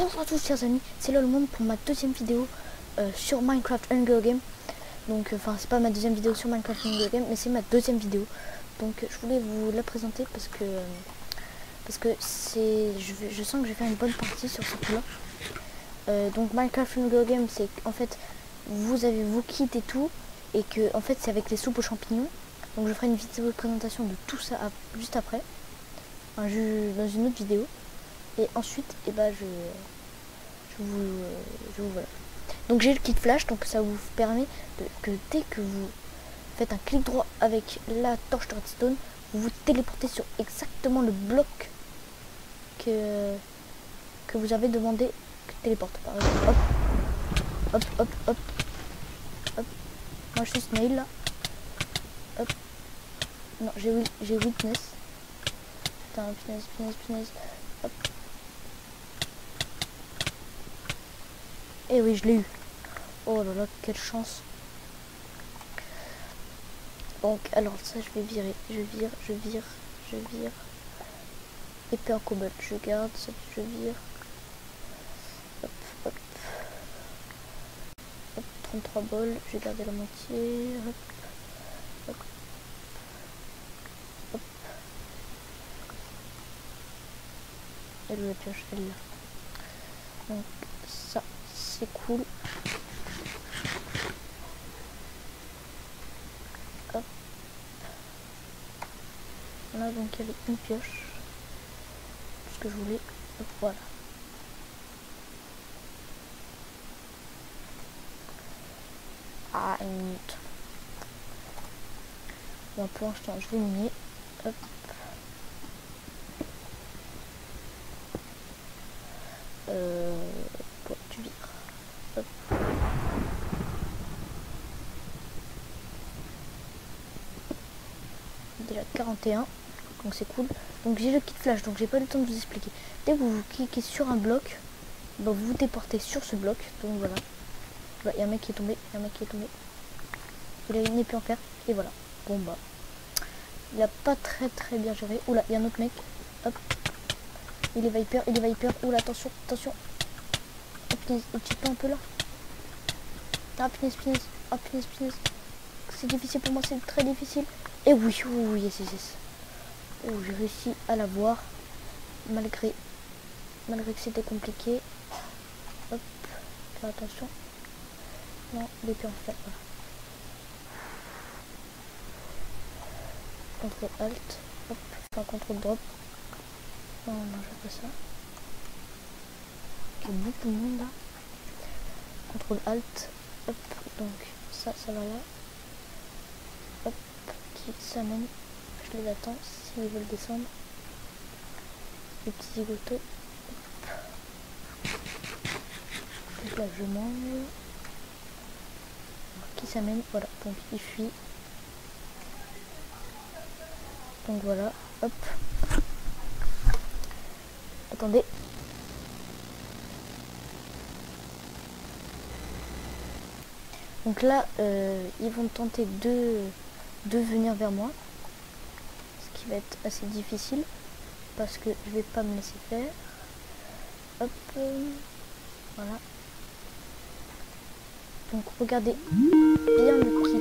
Bonjour à tous chers amis, c'est là le monde pour ma deuxième vidéo sur Minecraft Hunger Game. Donc enfin c'est pas ma deuxième vidéo sur Minecraft Hunger Game, mais c'est ma deuxième vidéo. Donc je voulais vous la présenter parce que c'est je sens que je vais faire une bonne partie sur ce coup là. Donc Minecraft Hunger Game, c'est en fait vous avez vos kits et tout, et que en fait c'est avec les soupes aux champignons. Donc je ferai une vidéo de présentation de tout ça juste après, enfin, dans une autre vidéo. Et ensuite, et bah je vous voilà. Donc j'ai le kit flash, donc ça vous permet que dès que vous faites un clic droit avec la torche de redstone, vous vous téléportez sur exactement le bloc que vous avez demandé que téléporte. Par exemple, hop, hop, hop, hop, hop. Moi je suis snail là. Hop. Non, j'ai witness. Putain, punaise. Hop. Et oui, je l'ai eu. Oh là là, quelle chance. Donc, alors ça, je vais virer. Je vire. Épée en cobalt, je garde. Ça, je vire. Hop, hop. Hop, 33 bols. Je vais garder la moitié. Hop, hop. Hop. Et la pioche, elle là. Donc, ça, c'est cool. Hop. Là, donc, il y avait une pioche. Tout ce que je voulais. Hop, voilà. Ah, une minute. Bon, pour l'instant, je vais miner. Hop. Toi, tu vires. Hop. Déjà 41, donc c'est cool. Donc j'ai le kit flash, donc j'ai pas le temps de vous expliquer. Dès que vous cliquez sur un bloc, bah, vous vous déportez sur ce bloc. Donc voilà. Bah, y a un mec qui est tombé, il a une épée en fer, et voilà. Bon bah, il a pas très bien géré. Oula, il y a un autre mec. Hop. Il est Viper. Oula, attention. Oh punaise, il tue pas un peu là. Ah punaise. Ah punaise. C'est difficile pour moi, c'est très difficile. Et oui, yes. Oh, j'ai réussi à l'avoir. Malgré que c'était compliqué. Hop, faire attention. Non, l'épée en fer. Voilà. CTRL Alt. Hop, enfin CTRL drop. Non, je fais ça. Il y a beaucoup de monde là. CTRL Alt. Hop, donc ça va là. Hop, qui s'amène. Je les attends s'ils veulent descendre. Les petits zigotos. Donc là je mange. Qui s'amène, voilà, donc il fuit. Donc voilà, hop. Attendez. Donc là, ils vont tenter de venir vers moi. Ce qui va être assez difficile. Parce que je vais pas me laisser faire. Hop. Voilà. Donc regardez bien le kit.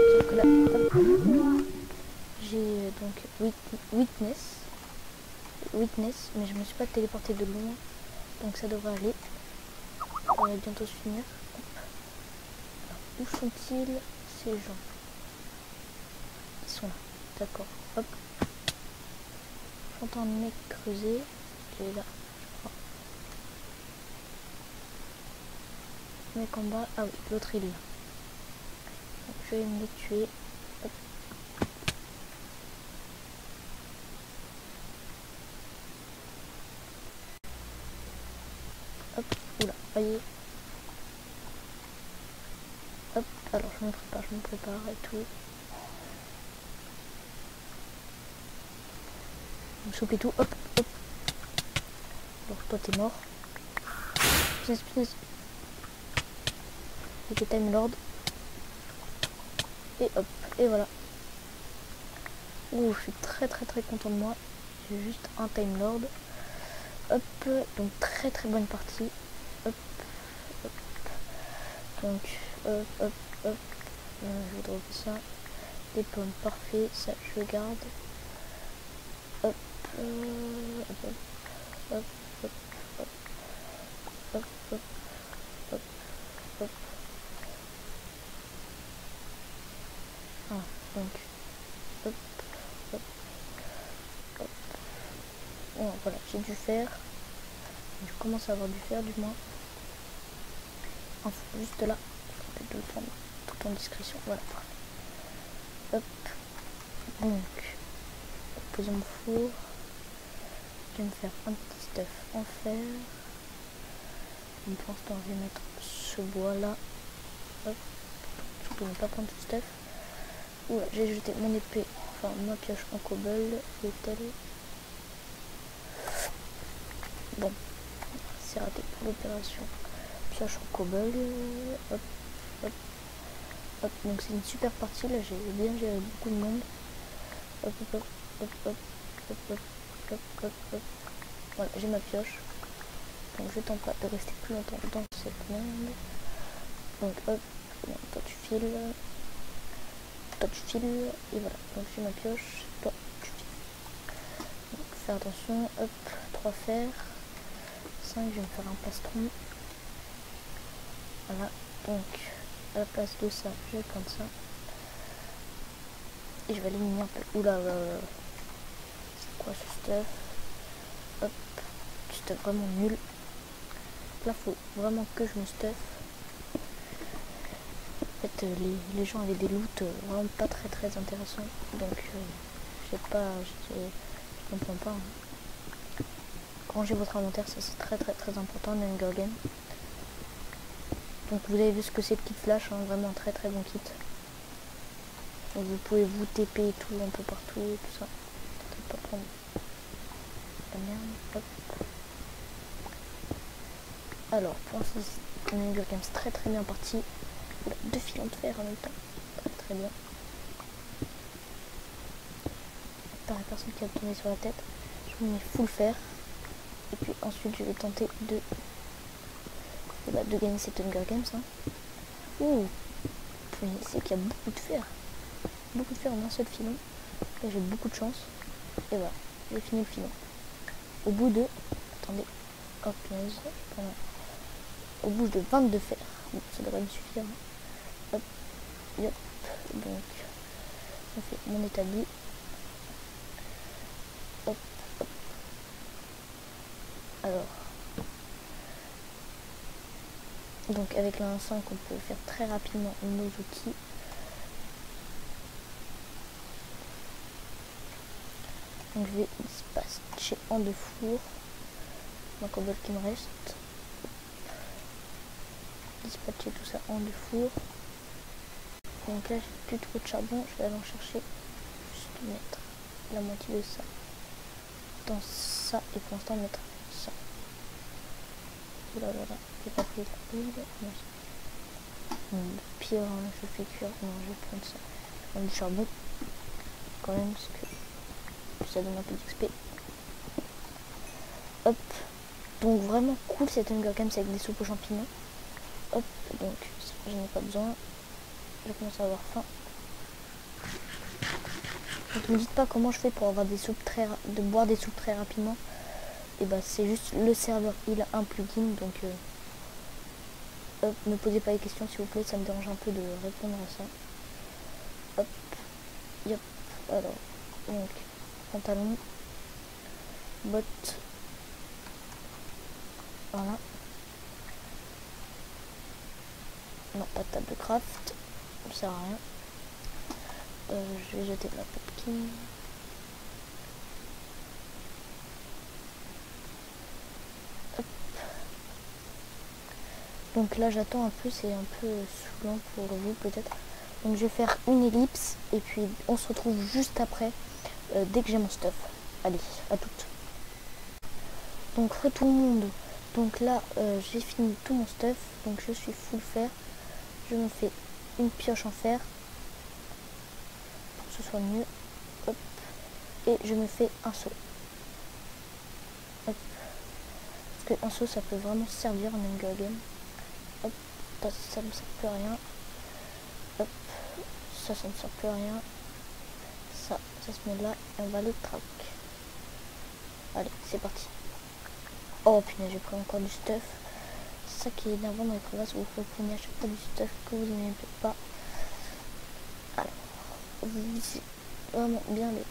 Donc là, j'ai donc witness, mais je me suis pas téléporté de loin, donc ça devrait aller. On va bientôt se finir. Alors, où sont-ils ces gens? Ils sont là, d'accord. Hop. J'entends un mec creuser. Il est là. Mec en bas, ah oui, l'autre il est là. Donc, je vais me les tuer. Hop. Hop, oula, voyez. Hop, alors je me prépare et tout. Je me soupe et tout, hop. Alors toi t'es mort. Punaise. Ok, Time Lord. Et hop, et voilà. Ouh, je suis très content de moi. j'ai juste un Time Lord. Hop, donc très très bonne partie. Hop, hop. Donc hop. Je voudrais ça. Des pommes, parfait, ça je le garde. Hop, hop, hop, hop, hop, hop, hop, hop, hop. Ah, donc, hop, hop, hop. Bon, voilà, j'ai du fer. Je commence à avoir du fer, du moins. Enfin, juste là, je vais prendre tout en discrétion. Voilà, hop. Donc, poser mon four. Je vais me faire un petit stuff en fer. Donc, pour l'instant, je vais mettre ce bois là. Hop. Je peux ne pas prendre tout stuff. Oula, j'ai jeté mon épée, enfin ma pioche en cobble, est-elle. Bon, c'est raté pour l'opération. Pioche en cobble, hop, hop, hop. Donc c'est une super partie, là j'ai bien géré beaucoup de monde. Hop, hop, hop, hop, hop, hop, hop, hop, hop. Voilà, j'ai ma pioche. Donc je tente pas de rester plus longtemps dans cette merde. Donc hop, bon, toi tu files. Toi tu files, et voilà, donc j'ai ma pioche, toi tu files. Donc faire attention, hop, 3 fers, 5, je vais me faire un plastron. Voilà, donc à la place de ça, je vais prendre ça. Et je vais éliminer un peu. Oula, c'est quoi ce stuff? Hop, du stuff vraiment nul. Là, faut vraiment que je me stuff. En fait, les gens avaient des loots vraiment pas très intéressants. Donc, je sais pas, je comprends pas. Hein. Rangez votre inventaire, ça c'est très important dans Hunger Game. Donc vous avez vu ce que c'est le kit flash, hein, vraiment très bon kit. Donc vous pouvez vous TP et tout un peu partout et tout ça. Peut-être pas prendre la merde. Hop. Alors pour l'instant c'est une Hunger Games très bien parti. Oula, 2 filons de fer en même temps. Très bien. Par la personne qui a tourné sur la tête, je me mets full fer. Et puis ensuite je vais tenter de gagner cette Hunger Games. Hein. Ouh, c'est qu'il y a beaucoup de fer. Beaucoup de fer en un seul filon. Et j'ai beaucoup de chance. Et voilà, j'ai fini le filon. Au bout de... Attendez. Hop, voilà. Au bout de 22 fer. Bon, ça devrait me suffire. Hein. Hop, yop. Donc, on fait mon établi. Hop, hop. Alors. Donc avec la 1.5 on peut faire très rapidement nos outils. Donc je vais dispatcher en 2 fours ma cobble qui me reste. Dispatcher tout ça en 2 fours. Donc là j'ai plus trop de charbon, je vais aller en chercher. Juste mettre la moitié de ça dans ça et pour l'instant mettre ça. Voilà, j'ai pas pris la poudre. Pire, hein, je fais cuire. Non, je vais prendre ça. Je vais prendre du charbon quand même parce que ça donne un peu d'XP. Hop. Donc vraiment cool cette Hunger Games avec des soupes aux champignons. Hop. Donc je n'ai pas besoin. Je commence à avoir faim. Donc ne me dites pas comment je fais pour avoir des soupes de boire des soupes très rapidement. Et bah c'est juste le serveur, il a un plugin donc hop, ne posez pas les questions s'il vous plaît, ça me dérange un peu de répondre à ça. Hop, yop, alors, donc, pantalon, bottes, voilà. Non, pas de table de craft, ça sert à rien. Je vais jeter de la pumpkin. Hop. Donc là j'attends un peu, c'est un peu saoulant pour vous peut-être. Donc je vais faire une ellipse et puis on se retrouve juste après dès que j'ai mon stuff. Allez, à toutes. Donc tout le monde. Donc là j'ai fini tout mon stuff. Donc je suis full fer. Je me fais une pioche en fer pour que ce soit mieux. Hop. Et je me fais un seau. Hop. Parce qu'un saut, ça peut vraiment servir en Hunger Game. Hop, ça ne sert plus à rien. Hop, ça ne sert plus à rien. Ça se met là et on va le track. Allez, c'est parti. Oh punaise, j'ai pris encore du stuff. C'est ça qui est énervant dans les crevasses, vous prenez à chaque fois du stuff que vous n'aimez pas. Alors, vous visez vraiment bien les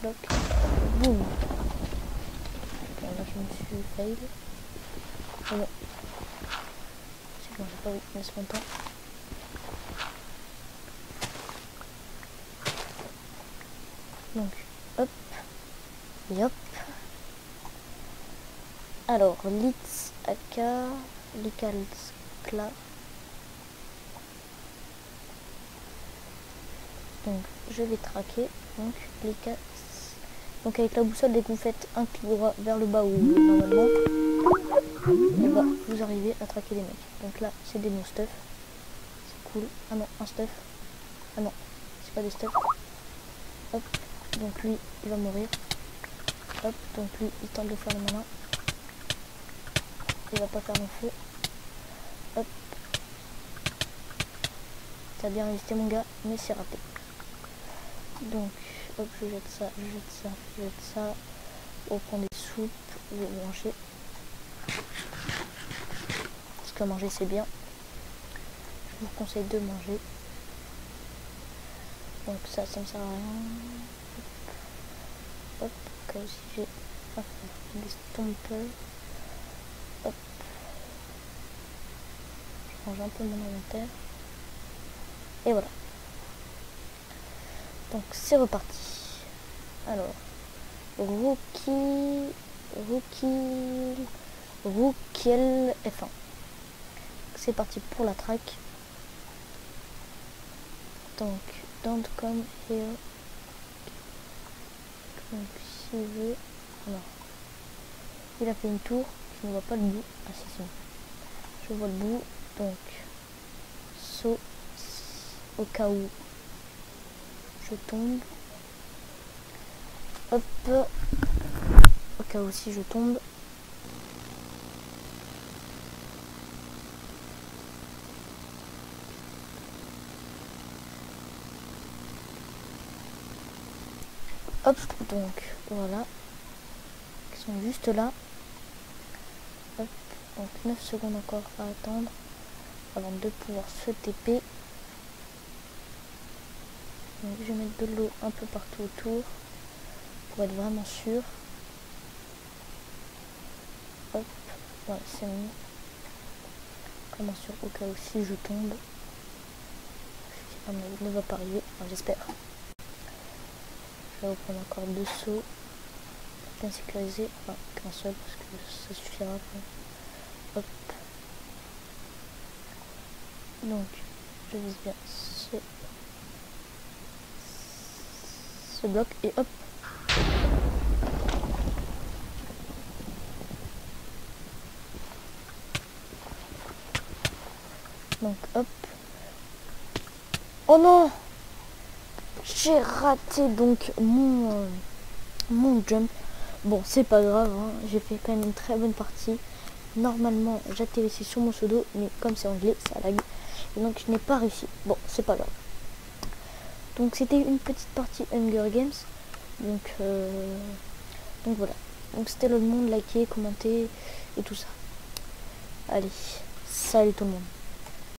blocs. Boum. Bon, là je me suis fail. Mais bon. C'est bon, j'ai pas vu, laisse longtemps. Donc, hop. Et hop. Alors, Litz, AK, Likalskla. Donc, je vais traquer. Donc, donc avec la boussole, dès que vous faites un clic droit vers le bas ou normalement, et bah, vous arrivez à traquer les mecs. Donc là, c'est des no stuff. C'est cool. Ah non, un stuff. Ah non, c'est pas des stuff. Hop. Donc lui, il va mourir. Hop. Donc lui, il tente de faire le malin. Il va pas faire mon feu. Hop. T'as bien résisté mon gars, mais c'est raté. Donc, hop, je jette ça, je jette ça, je jette ça. On prend des soupes, je vais manger. Parce que manger c'est bien. Je vous conseille de manger. Donc ça me sert à rien. Hop, comme si j'ai des stompers. Hop. Je range un peu mon inventaire. Et voilà. Donc c'est reparti. Alors, Rookiel F1. C'est parti pour la track. Donc, don't come here. Donc, s'il veut. Non. Il a fait une tour. Je ne vois pas le bout. Ah, si, si. Je vois le bout. Donc, saut au cas où je tombe. Hop. Au cas où si je tombe. Hop, donc voilà. Ils sont juste là. Hop, donc 9 secondes encore à attendre avant de pouvoir se TP. Donc je vais mettre de l'eau un peu partout autour pour être vraiment sûr. Hop, voilà, c'est mieux. Vraiment sûr au cas où si je tombe. Il ne va pas arriver, enfin, j'espère. Je vais reprendre encore 2 sauts. Bien sécurisé, enfin qu'un seul parce que ça suffira. Hop. Donc je vise bien ce bloc et hop. Donc hop. Oh non, j'ai raté donc mon jump. Bon, c'est pas grave, hein. J'ai fait quand même une très bonne partie. Normalement, j'atterrissais sur mon pseudo, mais comme c'est anglais, ça lag. Et donc, je n'ai pas réussi. Bon, c'est pas grave. Donc, c'était une petite partie Hunger Games. Donc voilà. Donc, c'était le monde, likez, commentez et tout ça. Allez, salut tout le monde.